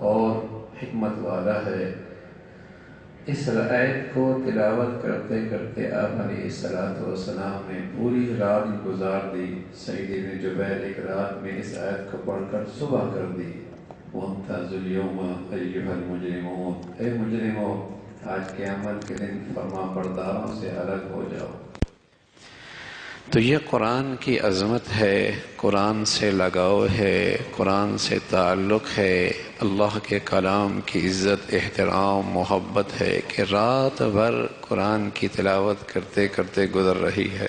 اور حکمت والا ہے۔ اس آیت کو تلاوت کرتے کرتے آپ علیہ السلام نے پوری رات گزار دی۔ سعید بن جبیر ایک رات میں اس آیت کو پڑھ کر صبح کر دی، وَامْتَازُوا الْيَوْمَ أَيُّهَا الْمُجْرِمُونَ، اے مجرموں آج قیامت کے دن فرما برداروں سے الگ ہو جاؤ۔ تو یہ قرآن کی عظمت ہے، قرآن سے لگاؤ ہے، قرآن سے تعلق ہے، اللہ کے کلام کی عزت، احترام، محبت ہے کہ رات بھر قرآن کی تلاوت کرتے کرتے گزر رہی ہے۔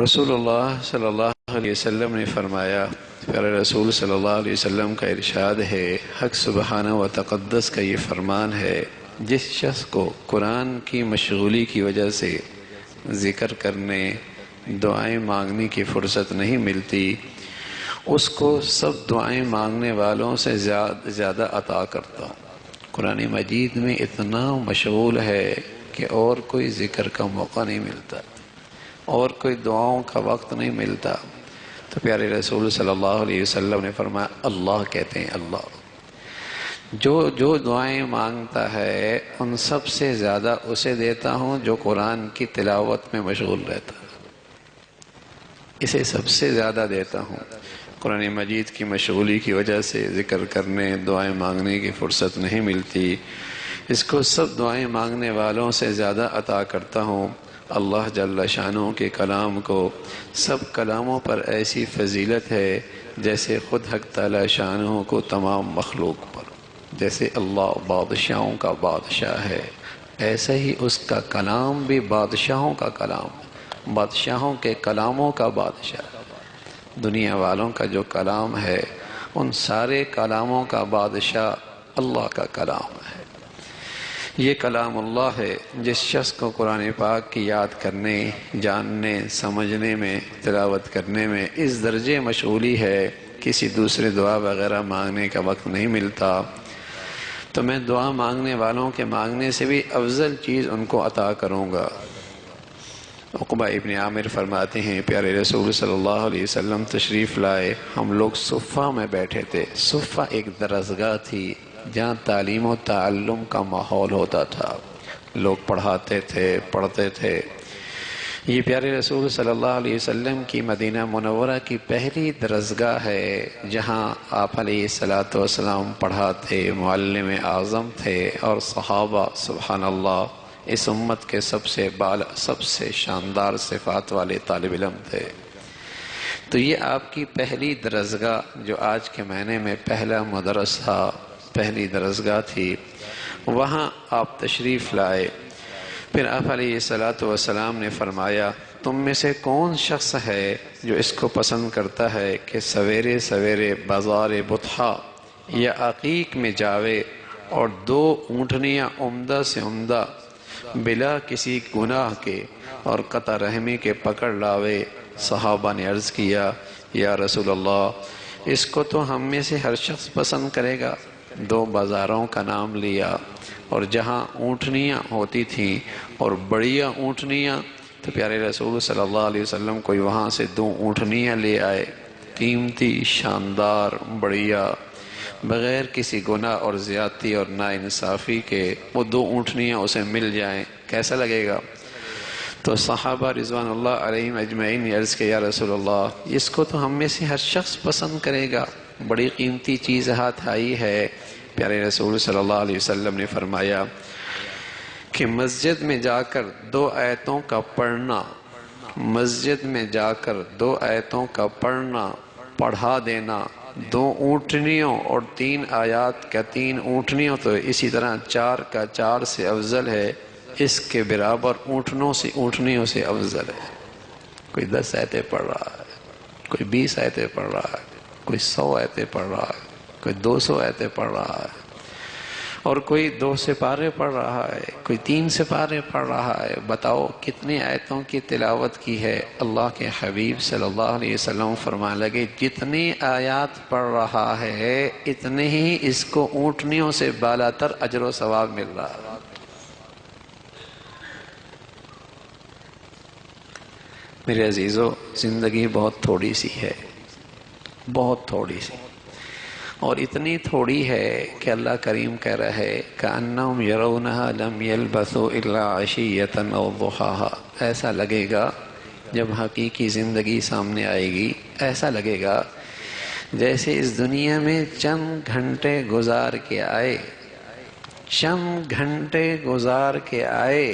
رسول اللہ صلی اللہ علیہ وسلم نے فرمایا، پیارے رسول صلی اللہ علیہ وسلم کا ارشاد ہے، حق سبحانہ و تقدس کا یہ فرمان ہے، جس شخص کو قرآن کی مشغولی کی وجہ سے ذکر کرنے، دعائیں مانگنے کی فرصت نہیں ملتی، اس کو سب دعائیں مانگنے والوں سے زیادہ عطا کرتا ہوں۔ قرآن مجید میں اتنا مشغول ہے کہ اور کوئی ذکر کا موقع نہیں ملتا، اور کوئی دعاؤں کا وقت نہیں ملتا۔ تو پیارے رسول صلی اللہ علیہ وسلم نے فرمایا، اللہ کہتے ہیں اللہ جو دعائیں مانگتا ہے ان سب سے زیادہ اسے دیتا ہوں جو قرآن کی تلاوت میں مشغول رہتا ہے، اسے سب سے زیادہ دیتا ہوں۔ قرآن مجید کی مشغولی کی وجہ سے ذکر کرنے، دعائیں مانگنے کی فرصت نہیں ملتی، اس کو سب دعائیں مانگنے والوں سے زیادہ عطا کرتا ہوں۔ اللہ جل شانہ کے کلام کو سب کلاموں پر ایسی فضیلت ہے جیسے خود حق تعالی شانہ کو تمام مخلوق پر۔ جیسے اللہ بادشاہوں کا بادشاہ ہے، ایسے ہی اس کا کلام بھی بادشاہوں کا کلام، بادشاہوں کے کلاموں کا بادشاہ۔ دنیا والوں کا جو کلام ہے ان سارے کلاموں کا بادشاہ اللہ کا کلام ہے۔ یہ کلام اللہ ہے۔ جس شخص کو قرآن پاک کی یاد کرنے، جاننے، سمجھنے میں، تلاوت کرنے میں اس درجے مشغولی ہے، کسی دوسرے دعا وغیرہ مانگنے کا وقت نہیں ملتا، تو میں دعا مانگنے والوں کے مانگنے سے بھی افضل چیز ان کو عطا کروں گا۔ عقبہ ابن عامر فرماتے ہیں، پیارے رسول صلی اللہ علیہ وسلم تشریف لائے، ہم لوگ صفہ میں بیٹھے تھے۔ صفہ ایک درسگاہ تھی جہاں تعلیم و تعلم کا ماحول ہوتا تھا، لوگ پڑھاتے تھے، پڑھتے تھے۔ یہ پیارے رسول صلی اللہ علیہ وسلم کی مدینہ منورہ کی پہلی درسگاہ ہے جہاں آپ علیہ السلام پڑھاتے، معلم اعظم تھے، اور صحابہ سبحان اللہ اس امت کے سب سے شاندار صفات والے طالب علم تھے۔ تو یہ آپ کی پہلی درسگاہ، جو آج کے معنی میں پہلا مدرسہ، پہلی درسگاہ تھی، وہاں آپ تشریف لائے۔ پھر آپ علیہ السلام نے فرمایا، تم میں سے کون شخص ہے جو اس کو پسند کرتا ہے کہ سویرے سویرے بازار بطحا یا عقیق میں جاوے اور 2 اونٹنیاں عمدہ سے عمدہ بلا کسی گناہ کے اور قطع رحمی کے پکڑ لاوے۔ صحابہ نے عرض کیا، یا رسول اللہ اس کو تو ہم میں سے ہر شخص پسند کرے گا۔ 2 بازاروں کا نام لیا، اور جہاں اونٹنیاں ہوتی تھیں اور بڑیا اونٹنیاں، تو پیارے رسول صلی اللہ علیہ وسلم کوئی وہاں سے 2 اونٹنیاں لے آئے، قیمتی، شاندار، بڑیا، بغیر کسی گناہ اور زیادتی اور ناانصافی کے وہ 2 اونٹنیاں اسے مل جائیں، کیسا لگے گا؟ تو صحابہ رضوان اللہ علیہم اجمعین نے عرض کیا، یا رسول اللہ اس کو تو ہم میں سے ہر شخص پسند کرے گا، بڑی قیمتی چیز ہاتھ آئی ہے۔ پیارے رسول صلی اللہ علیہ وسلم نے فرمایا کہ مسجد میں جا کر 2 آیتوں کا پڑھنا، مسجد میں جا کر 2 آیتوں کا پڑھنا، پڑھا دینا 2 اونٹنیوں اور 3 آیات کا 3 اونٹنیوں، تو اسی طرح 4 کا 4 سے افضل ہے، اس کے برابر اونٹنیوں سے افضل ہے۔ کوئی 10 آیتیں پڑھ رہا ہے، کوئی 20 آیتیں پڑھ رہا ہے، کوئی 100 آیتیں پڑھ رہا ہے، کوئی 200 آیتیں پڑھ رہا ہے، اور کوئی 2 سپارے پڑھ رہا ہے، کوئی 3 سپارے پڑھ رہا ہے۔ بتاؤ کتنی آیتوں کی تلاوت کی ہے؟ اللہ کے حبیب صلی اللہ علیہ وسلم فرمانے لگے، جتنی آیات پڑھ رہا ہے اتنے ہی اس کو اونٹنیوں سے بالاتر اجر و ثواب مل رہا ہے۔ میرے عزیزو، زندگی بہت تھوڑی سی ہے، بہت تھوڑی سی۔ اور اتنی تھوڑی ہے کہ اللہ کریم کہہ رہا ہے کأنہم یرونہا لم یلبثوا الا عشیۃ او ضحاہا، ایسا لگے گا جب حقیقی زندگی سامنے آئے گی، ایسا لگے گا جیسے اس دنیا میں چند گھنٹے گزار کے آئے، چند گھنٹے گزار کے آئے،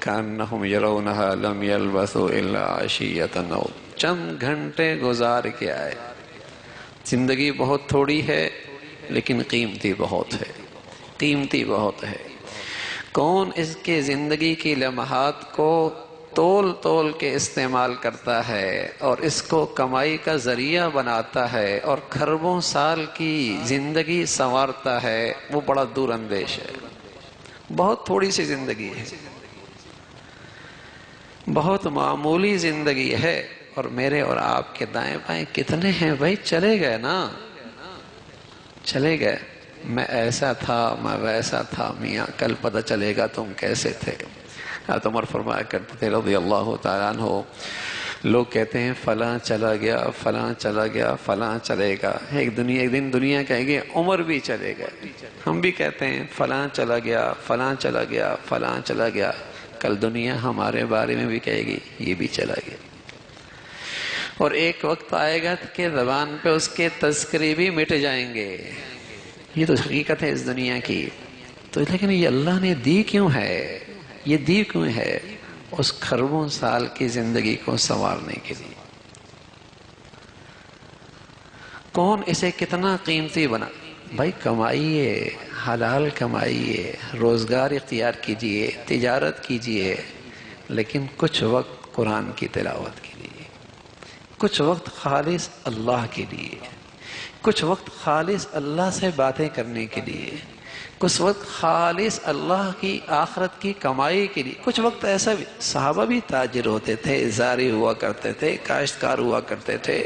کأنہم یرونہا لم یلبثوا الا عشیۃ، چند گھنٹے گزار کے آئے۔ زندگی بہت تھوڑی ہے لیکن قیمتی بہت ہے، قیمتی بہت ہے۔ کون اس کے زندگی کی لمحات کو تول تول کے استعمال کرتا ہے اور اس کو کمائی کا ذریعہ بناتا ہے اور کھربوں سال کی زندگی سنوارتا ہے، وہ بڑا دور اندیش ہے۔ بہت تھوڑی سی زندگی ہے، بہت معمولی زندگی ہے، اور میرے اور آپ کے دائیں بائیں کتنے ہیں بھائی؟ چلے گئے نا، چلے گئے۔ میں ایسا تھا، میں ویسا تھا، میاں کل پتہ چلے گا تم کیسے تھے۔ حضرت عمر فرمایا کرتے تھے رضی اللہ تعالیٰ عنہ، لوگ کہتے ہیں فلاں چلا گیا، فلاں چلا گیا، فلاں چلے گا، ایک دن دنیا کہے گی عمر بھی چلے گئے۔ ہم بھی کہتے ہیں فلاں چلا گیا، فلاں چلا گیا، فلاں چلا گیا، کل دنیا ہمارے بارے میں بھی کہے گی یہ بھی چلا گیا۔ اور ایک وقت آئے گا کہ زبان پہ اس کے تذکرے بھی مٹ جائیں گے۔ یہ تو حقیقت ہے اس دنیا کی۔ تو لیکن یہ اللہ نے دی کیوں ہے؟ یہ دی کیوں ہے؟ اس کھربوں سال کی زندگی کو سنوارنے کے لیے۔ کون اسے کتنا قیمتی بنا؟ بھائی کمائیے، حلال کمائیے، روزگار اختیار کیجئے، تجارت کیجئے، لیکن کچھ وقت قرآن کی تلاوت کے لیے، کچھ وقت خالص اللہ کے لیے، کچھ وقت خالص اللہ سے باتیں کرنے کے لیے، کچھ وقت خالص اللہ کی آخرت کی کمائی کے لیے، کچھ وقت ایسا بھی۔ صحابہ بھی تاجر ہوتے تھے، زاری ہوا کرتے تھے، کاشتکار ہوا کرتے تھے۔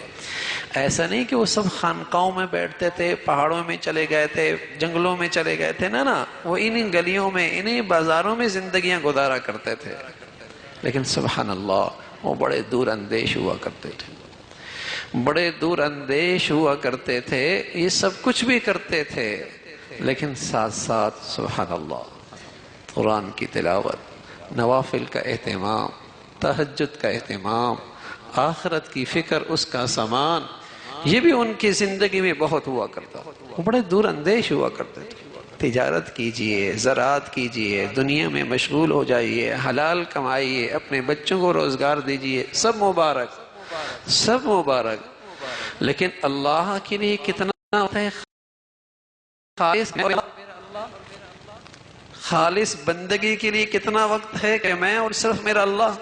ایسا نہیں کہ وہ سب خانقاہوں میں بیٹھتے تھے، پہاڑوں میں چلے گئے تھے، جنگلوں میں چلے گئے تھے، نا، وہ انہی گلیوں میں، انہی بازاروں میں زندگیاں گزارا کرتے تھے۔ لیکن سبحان اللہ، وہ بڑے دور اندیش ہوا کرتے تھے، بڑے دور اندیش ہوا کرتے تھے، یہ سب کچھ بھی کرتے تھے، لیکن ساتھ ساتھ سبحان اللہ قرآن کی تلاوت، نوافل کا اہتمام، تہجد کا اہتمام، آخرت کی فکر، اس کا سامان، یہ بھی ان کی زندگی میں بہت ہوا کرتا۔ وہ بڑے دور اندیش ہوا کرتے تھے۔ تجارت کیجئے، زراعت کیجئے، دنیا میں مشغول ہو جائیے، حلال کمائیے، اپنے بچوں کو روزگار دیجئے، سب مبارک، سب مبارک، لیکن اللہ کے لیے کتنا ہوتا ہے؟ خالص بندگی کے لیے کتنا وقت ہے کہ میں اور صرف میرا اللہ؟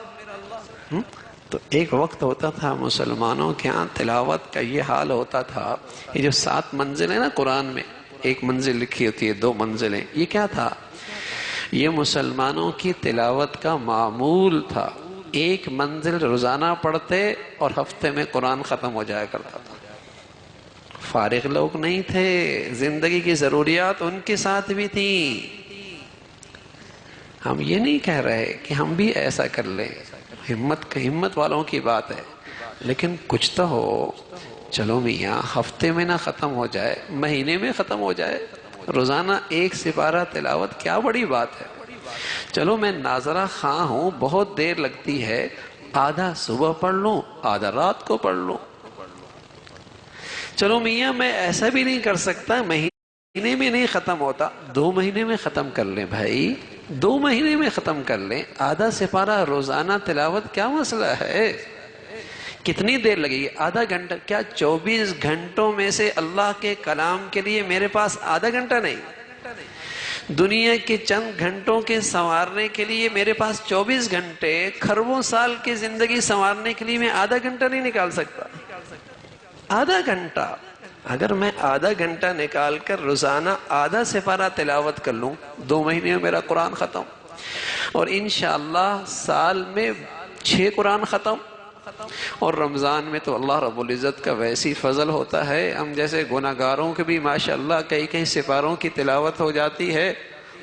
تو ایک وقت ہوتا تھا مسلمانوں کے ہاں تلاوت کا یہ حال ہوتا تھا، یہ جو 7 منزل ہیں نا قرآن میں، ایک منزل لکھی ہوتی ہے، 2 منزلیں، یہ کیا تھا؟ یہ مسلمانوں کی تلاوت کا معمول تھا۔ ایک منزل روزانہ پڑھتے اور ہفتے میں قرآن ختم ہو جایا کرتا تھا۔ فارغ لوگ نہیں تھے، زندگی کی ضروریات ان کے ساتھ بھی تھیں۔ ہم یہ نہیں کہہ رہے کہ ہم بھی ایسا کر لیں، ہمت والوں کی بات ہے، لیکن کچھ تو ہو۔ چلو میاں ہفتے میں نہ ختم ہو جائے، مہینے میں ختم ہو جائے، روزانہ 1 سپارہ تلاوت کیا بڑی بات ہے۔ چلو میں ناظرہ خواہ ہوں، بہت دیر لگتی ہے، آدھا صبح پڑھ لوں، آدھا رات کو پڑھ لوں۔ چلو میاں میں ایسا بھی نہیں کر سکتا، مہینے میں نہیں ختم ہوتا، 2 مہینے میں ختم کر لیں بھائی، 2 مہینے میں ختم کر لیں، آدھا سپارہ روزانہ تلاوت کیا مسئلہ ہے؟ کتنی دیر لگے گی؟ آدھا گھنٹہ؟ کیا 24 گھنٹوں میں سے اللہ کے کلام کے لیے میرے پاس آدھا گھنٹہ نہیں؟ دنیا کے چند گھنٹوں کے سنوارنے کے لیے میرے پاس 24 گھنٹے، کھربوں سال کی زندگی سنوارنے کے لیے میں آدھا گھنٹہ نہیں نکال سکتا؟ آدھا گھنٹہ، اگر میں آدھا گھنٹہ نکال کر روزانہ آدھا سپارہ تلاوت کر لوں، 2 مہینے میں میرا قرآن ختم، اور انشاءاللہ سال میں 6 قرآن ختم۔ اور رمضان میں تو اللہ رب العزت کا ویسی فضل ہوتا ہے، ہم جیسے گناہگاروں کے بھی ماشاءاللہ کئی سپاروں کی تلاوت ہو جاتی ہے،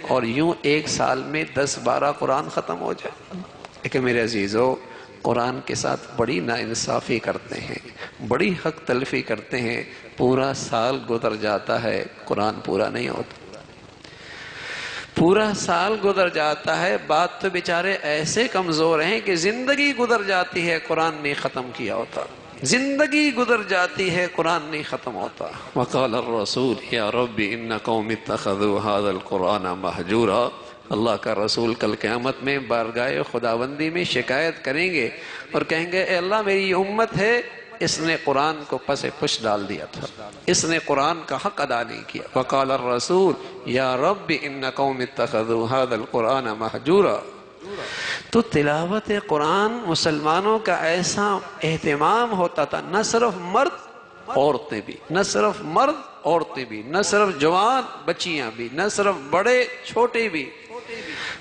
اور یوں ایک سال میں 10-12 قرآن ختم ہو جائے۔ لیکن میرے عزیزو، قرآن کے ساتھ بڑی ناانصافی کرتے ہیں، بڑی حق تلفی کرتے ہیں، پورا سال گزر جاتا ہے، قرآن پورا نہیں ہوتا، پورا سال گزر جاتا ہے، بات تو بیچارے ایسے کمزور ہیں کہ زندگی گزر جاتی ہے قرآن نہیں ختم کیا ہوتا، زندگی گزر جاتی ہے قرآن نہیں ختم ہوتا۔ وقال الرسول یا رب ان قوم اتخذوا هذا القرآن مہجورا، اللہ کا رسول کل قیامت میں بارگاہ خداوندی میں شکایت کریں گے اور کہیں گے اے اللہ میری یہ امت ہے، اس نے قرآن کو پس پش ڈال دیا تھا، اس نے قرآن کا حق ادا نہیں کیا۔ وقال الرسول یا رب ان قوم اتخذوا هذا القرآن مہجورا۔ تو تلاوت قرآن مسلمانوں کا ایسا اہتمام ہوتا تھا، نہ صرف مرد عورتیں بھی، نہ صرف مرد عورتیں بھی، نہ صرف جوان بچیاں بھی، نہ صرف بڑے چھوٹے بھی۔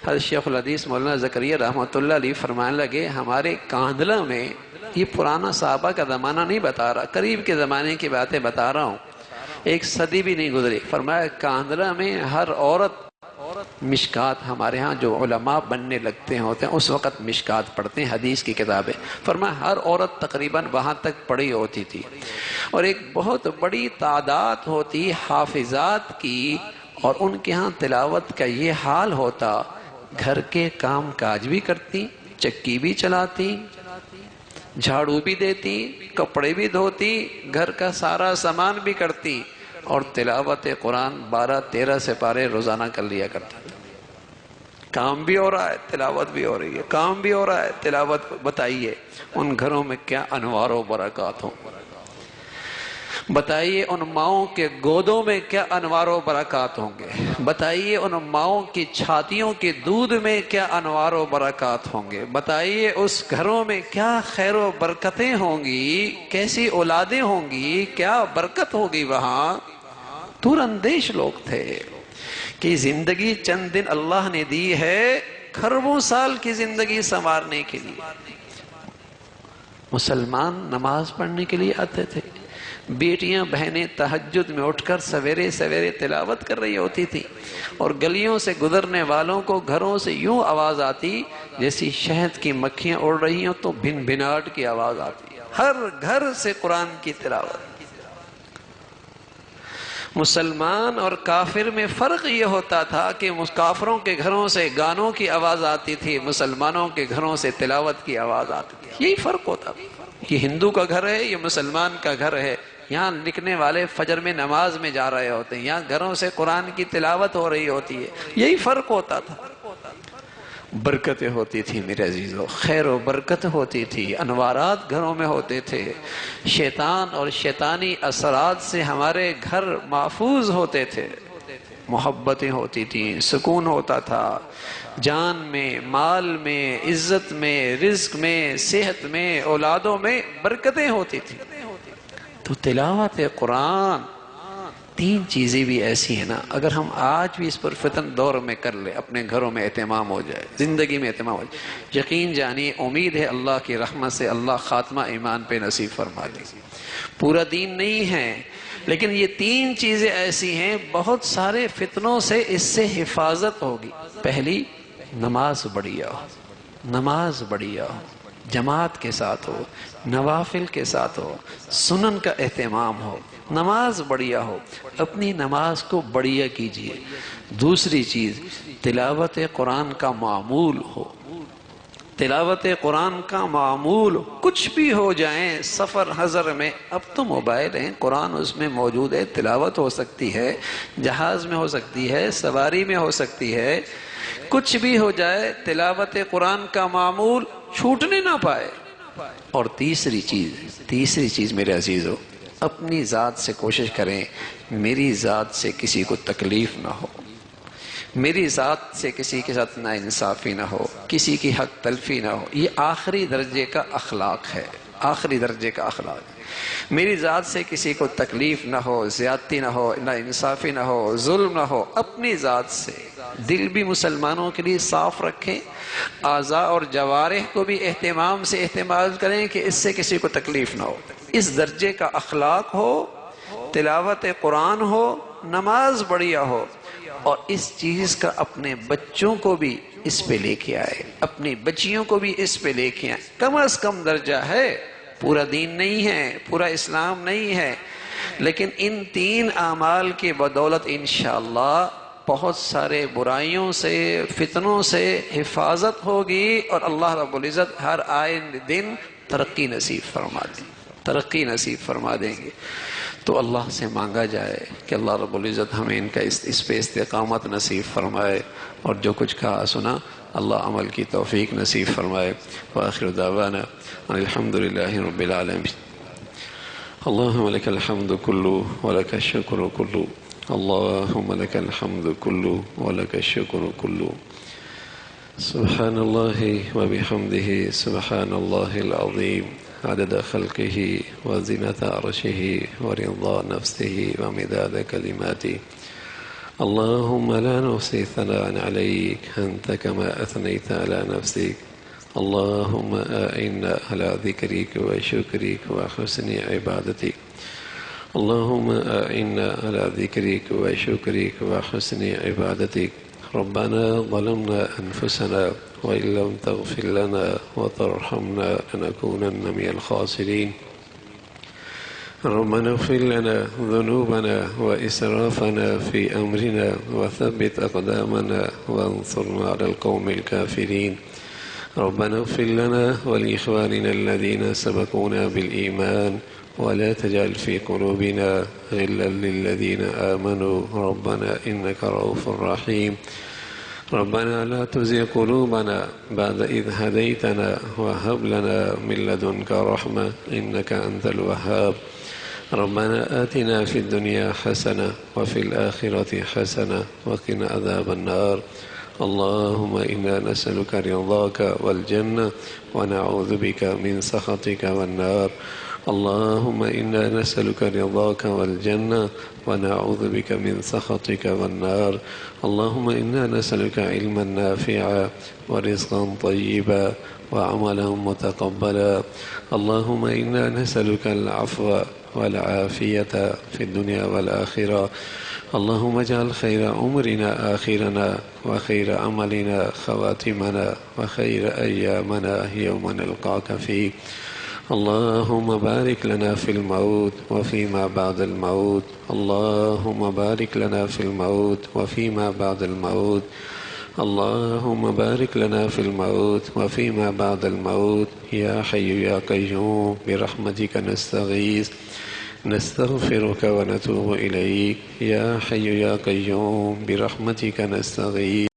حضرت شیخ الحدیث مولانا زکریا رحمۃ اللہ علیہ فرمانے لگے ہمارے کاندھلہ میں، یہ پرانا صحابہ کا زمانہ نہیں بتا رہا، قریب کے زمانے کی باتیں بتا رہا ہوں، ایک صدی بھی نہیں گزری، فرمایا کاندھلہ میں ہر عورت مشکات، ہمارے ہاں جو علماء بننے لگتے ہوتے ہیں اس وقت مشکات پڑھتے ہیں حدیث کی کتابیں، فرمایا ہر عورت تقریباً وہاں تک پڑھی ہوتی تھی، اور ایک بہت بڑی تعداد ہوتی حافظات کی، اور ان کے ہاں تلاوت کا یہ حال ہوتا، گھر کے کام کاج بھی کرتی، چکی بھی چلاتی، جھاڑو بھی دیتی، کپڑے بھی دھوتی، گھر کا سارا سامان بھی کرتی، اور تلاوت قرآن 12-13 سپارے روزانہ کر لیا کرتا تھا۔ کام بھی ہو رہا ہے، تلاوت بھی ہو رہی ہے، کام بھی ہو رہا ہے، تلاوت۔ بتائیے ان گھروں میں کیا انوار و برکات ہوں، بتائیے ان ماؤں کے گودوں میں کیا انوار و برکات ہوں گے، بتائیے ان ماؤں کی چھاتیوں کے دودھ میں کیا انوار و برکات ہوں گے، بتائیے اس گھروں میں کیا خیر و برکتیں ہوں گی، کیسی اولادیں ہوں گی، کیا برکت ہوگی وہاں۔ دور اندیش لوگ تھے کہ زندگی چند دن اللہ نے دی ہے کھربوں سال کی زندگی سنوارنے کے لیے۔ مسلمان نماز پڑھنے کے لیے آتے تھے، بیٹیاں بہنیں تہجد میں اٹھ کر سویرے سویرے تلاوت کر رہی ہوتی تھی، اور گلیوں سے گزرنے والوں کو گھروں سے یوں آواز آتی جیسی شہد کی مکھیاں اڑ رہی ہوں تو بھن بھناٹ کی آواز آتی، ہر گھر سے قرآن کی تلاوت۔ مسلمان اور کافر میں فرق یہ ہوتا تھا کہ کافروں کے گھروں سے گانوں کی آواز آتی تھی، مسلمانوں کے گھروں سے تلاوت کی آواز آتی تھی، یہی فرق ہوتا تھا۔ یہ ہندو کا گھر ہے، یہ مسلمان کا گھر ہے، یہاں لکھنے والے فجر میں نماز میں جا رہے ہوتے ہیں، یہاں گھروں سے قرآن کی تلاوت ہو رہی ہوتی ہے، یہی فرق ہوتا تھا۔ برکتیں ہوتی تھی میرے عزیزو، خیر و برکت ہوتی تھی، انوارات گھروں میں ہوتے تھے، شیطان اور شیطانی اثرات سے ہمارے گھر محفوظ ہوتے تھے، محبتیں ہوتی تھیں، سکون ہوتا تھا، جان میں، مال میں، عزت میں، رزق میں، صحت میں، اولادوں میں برکتیں ہوتی تھیں۔ تو تلاوت قرآن، تین چیزیں بھی ایسی ہیں نا، اگر ہم آج بھی اس پر فتن دور میں کر لیں، اپنے گھروں میں اہتمام ہو جائے، زندگی میں اہتمام ہو جائے، یقین جانیے امید ہے اللہ کی رحمت سے اللہ خاتمہ ایمان پہ نصیب فرما دے۔ پورا دین نہیں ہے، لیکن یہ تین چیزیں ایسی ہیں بہت سارے فتنوں سے اس سے حفاظت ہوگی۔ پہلی، نماز بڑھیا ہو، نماز بڑھیا ہو، جماعت کے ساتھ ہو، نوافل کے ساتھ ہو، سنن کا اہتمام ہو، نماز بڑھیا ہو، اپنی نماز کو بڑھیا کیجئے۔ دوسری چیز، تلاوت قرآن کا معمول ہو، تلاوت قرآن کا معمول، کچھ بھی ہو جائیں سفر حضر میں، اب تو موبائل ہیں، قرآن اس میں موجود ہے، تلاوت ہو سکتی ہے، جہاز میں ہو سکتی ہے، سواری میں ہو سکتی ہے، کچھ بھی ہو جائے تلاوت قرآن کا معمول چھوٹنے نہ پائے۔ اور تیسری چیز میرے عزیزو، اپنی ذات سے کوشش کریں میری ذات سے کسی کو تکلیف نہ ہو، میری ذات سے کسی کے ساتھ ناانصافی نہ ہو، کسی کی حق تلفی نہ ہو۔ یہ آخری درجے کا اخلاق ہے، آخری درجے کا اخلاق ہے۔ میری ذات سے کسی کو تکلیف نہ ہو، زیادتی نہ ہو، ناانصافی نہ ہو، ظلم نہ ہو، اپنی ذات سے۔ دل بھی مسلمانوں کے لیے صاف رکھیں، اعضاء اور جوارح کو بھی اہتمام سے استعمال کریں کہ اس سے کسی کو تکلیف نہ ہو۔ اس درجے کا اخلاق ہو، تلاوت قرآن ہو، نماز بڑھیا ہو، اور اس چیز کا اپنے بچوں کو بھی اس پہ لے کے آئے، اپنی بچیوں کو بھی اس پہ لے کے آئے۔ کم از کم درجہ ہے پورا دین نہیں ہے، پورا اسلام نہیں ہے، لیکن ان 3 اعمال کی بدولت انشاءاللہ بہت سارے برائیوں سے، فتنوں سے حفاظت ہوگی، اور اللہ رب العزت ہر آئے دن ترقی نصیب فرما دیں، ترقی نصیب فرما دیں گے۔ تو اللہ سے مانگا جائے کہ اللہ رب العزت ہمیں ان کا اس پہ استقامت نصیب فرمائے، اور جو کچھ کہا سنا اللہ عمل کی توفیق نصیب فرمائے۔ وآخر دعوانا ان الحمد للہ رب العالمین۔ اللهم لك الحمد كله ولك الشكر كله، اللهم لك الحمد كله ولك الشكر كله، سبحان الله وبحمده، سبحان الله العظيم، عدد خلقه وزنة عرشه ورضا نفسه ومداد كلماته. اللهم لا نحصي ثناء عليك أنت كما أثنيت على نفسك. اللهم أعنا على ذكرك وشكرك وحسن عبادتك. اللهم أعنا على ذكرك وشكرك وحسن عبادتك. ربنا ظلمنا أنفسنا وإن لم تغفر لنا وترحمنا لنكونن من الخاسرين. ربنا اغفر لنا ذنوبنا وإسرافنا في أمرنا وثبت أقدامنا وانصرنا على القوم الكافرين. ربنا اغفر لنا ولإخواننا الذين سبقونا بالإيمان ولا تجعل في قلوبنا غلا للذين آمنوا ربنا إنك رؤوف رحيم. ربنا لا تزغ قلوبنا بعد إذ هديتنا وهب لنا من لدنك رحمة إنك أنت الوهاب. ربنا آتنا في الدنيا حسنة وفي الآخرة حسنة وقنا عذاب النار. اللهم إنا نسألك رضاك والجنة ونعوذ بك من سخطك والنار. اللهم إنا نسألك رضاك والجنة ونعوذ بك من سخطك والنار. اللهم إنا نسألك علما نافعا ورزقا طيبا وعملا متقبلا. اللهم إنا نسألك العفو والعافية في الدنيا والآخرة. اللهم اجعل خير أمرنا آخرنا وخير عملنا خواتمنا وخير أيامنا يوم نلقاك فيه. اللهم بارك لنا في الموت وفيما بعد الموت. اللهم بارك لنا في الموت وفيما بعد الموت. اللهم بارك لنا في الموت وفيما بعد الموت. يا حي يا قيوم برحمتك نستغيث نستغفرك ونتوب إليك. يا حي يا قيوم برحمتك نستغيث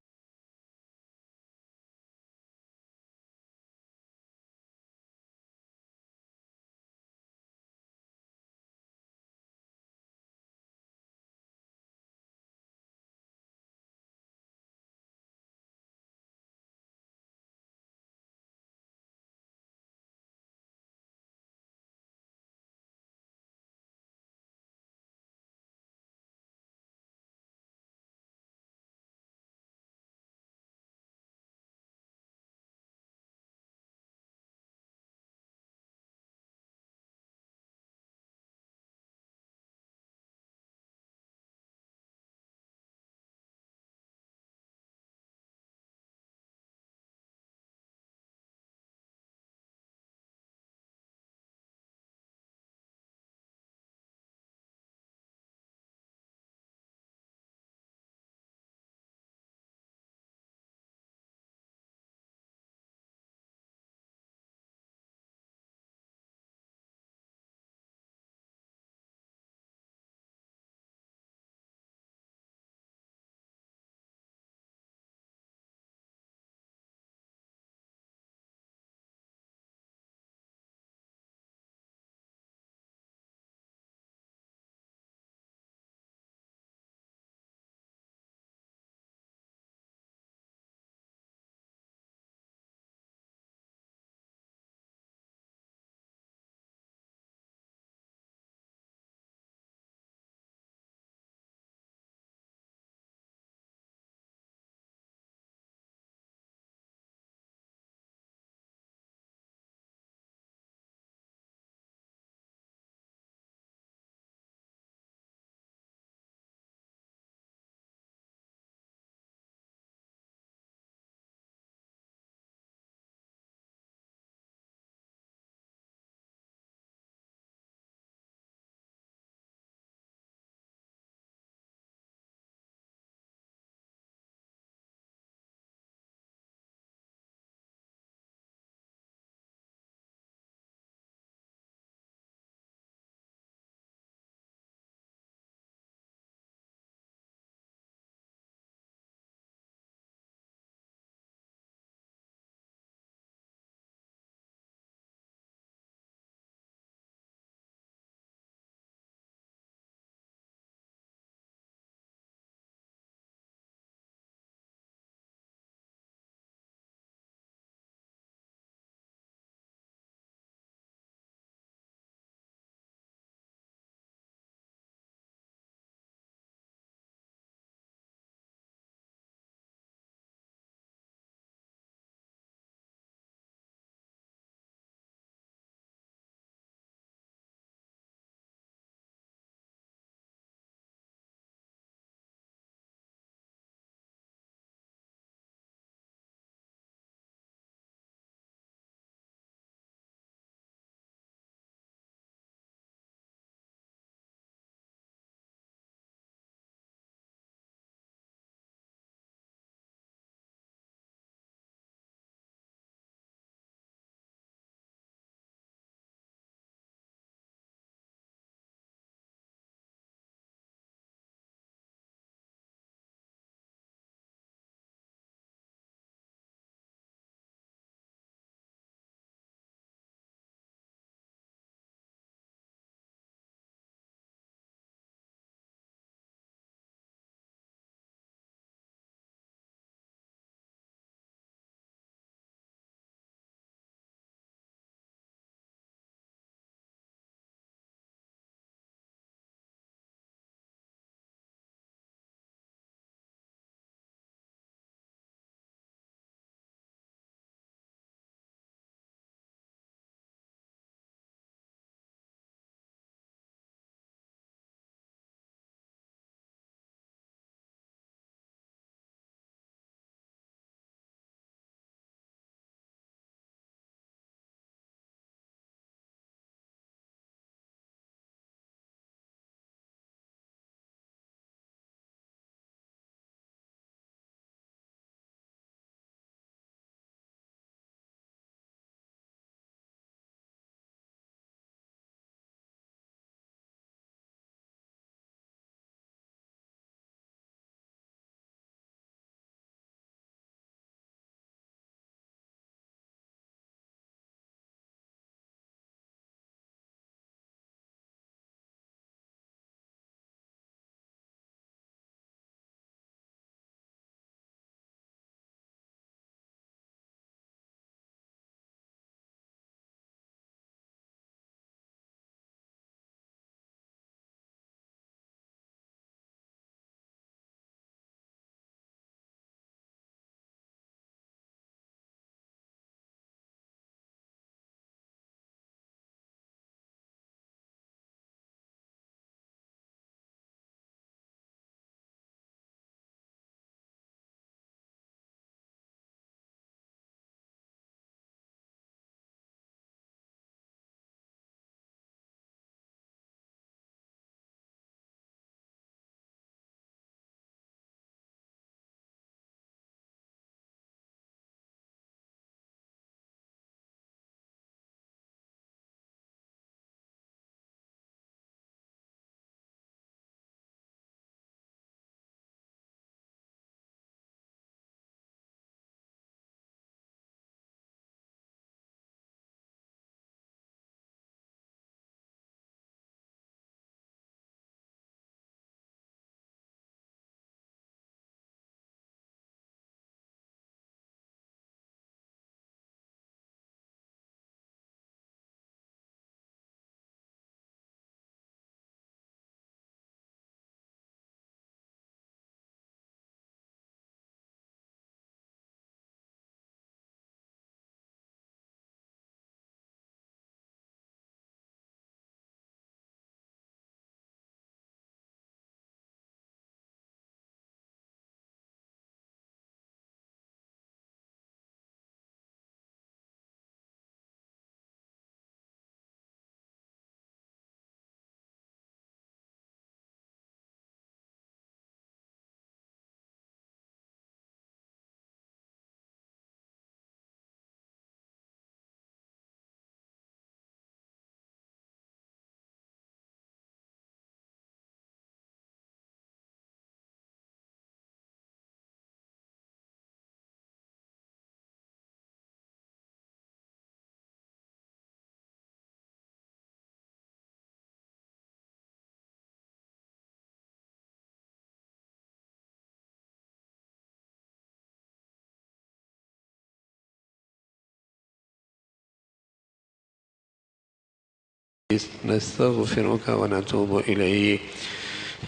نستغفرك ونتوب إليك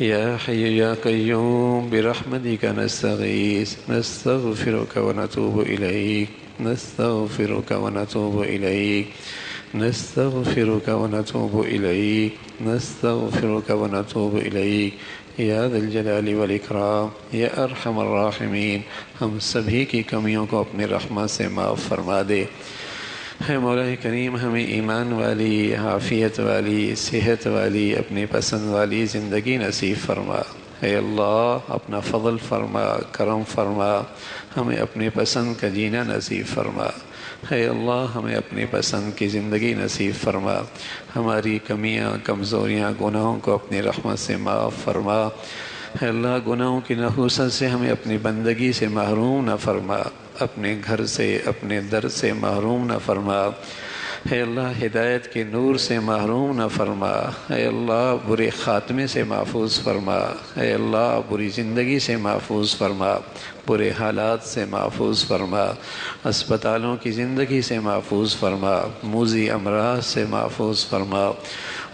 يا حي يا قيوم برحمتك نستغيث نستغفرك ونتوب إليك نستغفرك ونتوب إليك نستغفرك ونتوب إليك نستغفرك ونتوب إليك یا ذی الجلال والإکرام یا ارحم الراحمین، ہم سبھی کی کمیوں کو اپنی رحمت سے معاف فرما دے۔ اے مولا کریم، ہمیں ایمان والی، عافیت والی، صحت والی، اپنی پسند والی زندگی نصیب فرما۔ اے اللہ اپنا فضل فرما، کرم فرما، ہمیں اپنی پسند کا جینا نصیب فرما۔ اے اللہ ہمیں اپنی پسند کی زندگی نصیب فرما، ہماری کمیاں، کمزوریاں، گناہوں کو اپنی رحمت سے معاف فرما۔ اے اللہ گناہوں کی نحوست سے ہمیں اپنی بندگی سے محروم نہ فرما، اپنے گھر سے، اپنے در سے محروم نہ فرما۔ اے اللہ ہدایت کے نور سے محروم نہ فرما۔ اے اللہ برے خاتمے سے محفوظ فرما۔ اے اللہ بری زندگی سے محفوظ فرما، برے حالات سے محفوظ فرما، اسپتالوں کی زندگی سے محفوظ فرما، موذی امراض سے محفوظ فرما،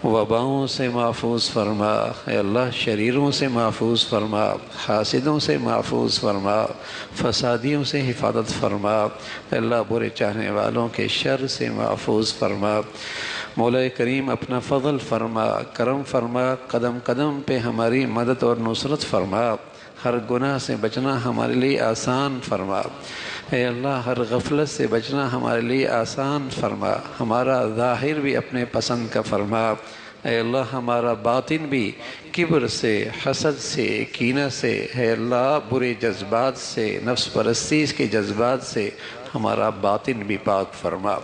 وباؤں سے محفوظ فرما۔ اے اللہ شریروں سے محفوظ فرما، حاسدوں سے محفوظ فرما، فسادیوں سے حفاظت فرما۔ اے اللہ برے چاہنے والوں کے شر سے محفوظ فرما۔ مولا کریم اپنا فضل فرما، کرم فرما، قدم قدم پہ ہماری مدد اور نصرت فرما۔ ہر گناہ سے بچنا ہمارے لیے آسان فرما۔ اے اللہ ہر غفلت سے بچنا ہمارے لیے آسان فرما، ہمارا ظاہر بھی اپنے پسند کا فرما۔ اے اللہ ہمارا باطن بھی کبر سے، حسد سے، کینہ سے، اے اللہ برے جذبات سے، نفس پرستی کے جذبات سے ہمارا باطن بھی پاک فرما۔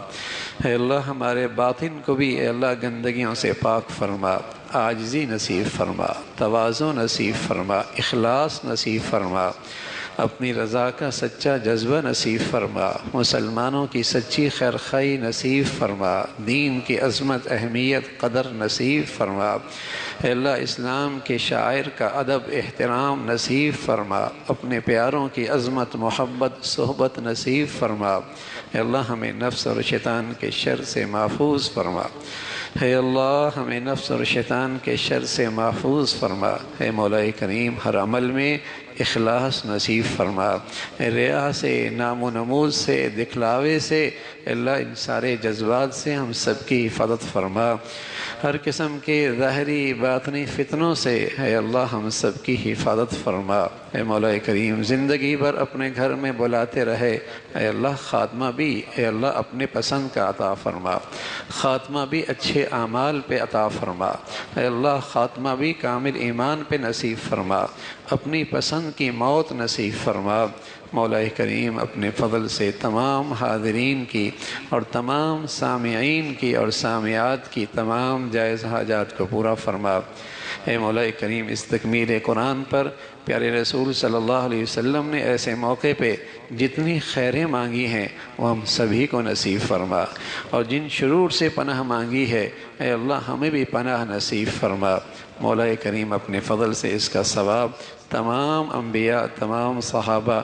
اے اللہ ہمارے باطن کو بھی اے اللہ گندگیوں سے پاک فرما، عاجزی نصیب فرما، تواضع نصیب فرما، اخلاص نصیب فرما، اپنی رضا کا سچا جذبہ نصیب فرما، مسلمانوں کی سچی خیرخواہی نصیب فرما، دین کی عظمت، اہمیت، قدر نصیب فرما۔ اے اللہ اسلام کے شاعر کا ادب، احترام نصیب فرما، اپنے پیاروں کی عظمت، محبت، صحبت نصیب فرما۔ اے اللہ ہمیں نفس اور شیطان کے شر سے محفوظ فرما۔ اے اللہ ہمیں نفس اور شیطان کے شر سے محفوظ فرما۔ اے مولا کریم ہر عمل میں اخلاص نصیب فرما، ریا سے، نام و نمود سے، دکھلاوے سے، اللہ ان سارے جذبات سے ہم سب کی حفاظت فرما۔ ہر قسم کے ظاہری باطنی فتنوں سے اے اللہ ہم سب کی حفاظت فرما۔ اے مولا کریم زندگی بھر اپنے گھر میں بلاتے رہے، اے اللہ خاتمہ بھی اے اللہ اپنے پسند کا عطا فرما، خاتمہ بھی اچھے اعمال پہ عطا فرما۔ اے اللہ خاتمہ بھی کامل ایمان پہ نصیب فرما، اپنی پسند کی موت نصیب فرما۔ مولا کریم اپنے فضل سے تمام حاضرین کی اور تمام سامعین کی اور سامعات کی تمام جائز حاجات کو پورا فرما۔ اے مولا کریم اس تکمیل قرآن پر پیارے رسول صلی اللہ علیہ وسلم نے ایسے موقع پہ جتنی خیریں مانگی ہیں وہ ہم سبھی کو نصیب فرما، اور جن شرور سے پناہ مانگی ہے اے اللہ ہمیں بھی پناہ نصیب فرما۔ مولا کریم اپنے فضل سے اس کا ثواب تمام انبیاء، تمام صحابہ